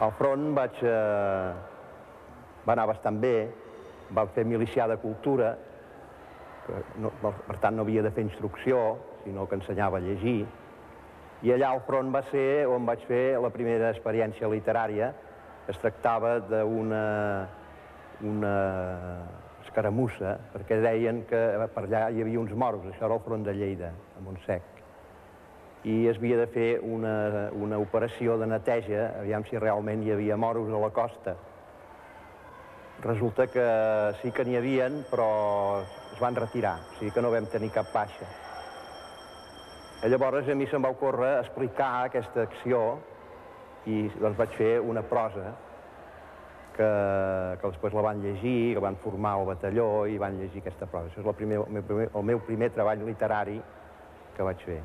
Al front va anar bastant bé, vam fer milicià de cultura, per tant no havia de fer instrucció, sinó que ensenyava a llegir, i allà al front va ser on vaig fer la primera experiència literària. Es tractava d'una escaramussa, perquè deien que per allà hi havia uns moros, això era el front de Lleida, a Montsec, i es havia de fer una operació de neteja, aviam si realment hi havia moros a la costa. Resulta que sí que n'hi havien, però es van retirar, o sigui que no vam tenir cap baixa. Llavors a mi se'm va ocórrer explicar aquesta acció i doncs vaig fer una prosa que després la van llegir, que van formar el batalló i van llegir aquesta prosa. Això és el meu primer treball literari que vaig fer.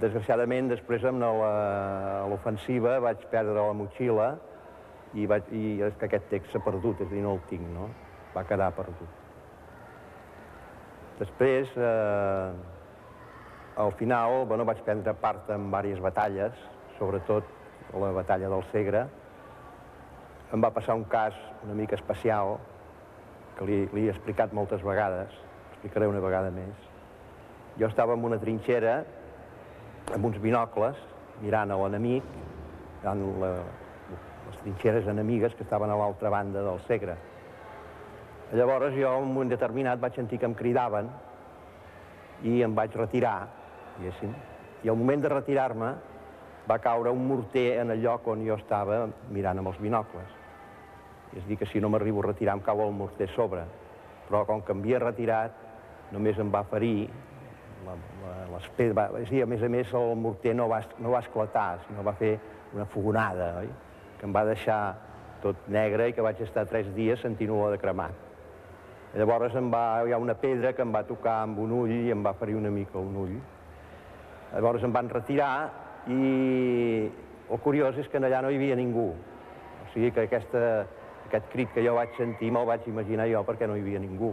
Desgraciadament, després a l'ofensiva vaig perdre la motxilla i és que aquest text s'ha perdut, és a dir, no el tinc, no? Va quedar perdut. Després, al final, vaig prendre part en diverses batalles, sobretot la batalla del Segre. Em va passar un cas una mica especial, que li he explicat moltes vegades, explicaré una vegada més. Jo estava en una trinxera, amb uns binocles, mirant a l'enemic, mirant les trinxeres enemigues que estaven a l'altra banda del Segre. Llavors jo, en un moment determinat, vaig sentir que em cridaven i em vaig retirar, diguéssim. I al moment de retirar-me va caure un morter en el lloc on jo estava mirant amb els binocles. És a dir, que si no m'arribo a retirar em cau el morter a sobre. Però com que m'havia retirat, només em va ferir l'espera. És a dir, a més, el morter no va esclatar, sinó va fer una fogonada, oi? Que em va deixar tot negre i que vaig estar 3 dies sentint-ho de cremat. Llavors hi ha una pedra que em va tocar amb un ull i em va ferir una mica un ull. Llavors em van retirar i el curiós és que allà no hi havia ningú. O sigui que aquest crit que jo vaig sentir me'l vaig imaginar jo perquè no hi havia ningú.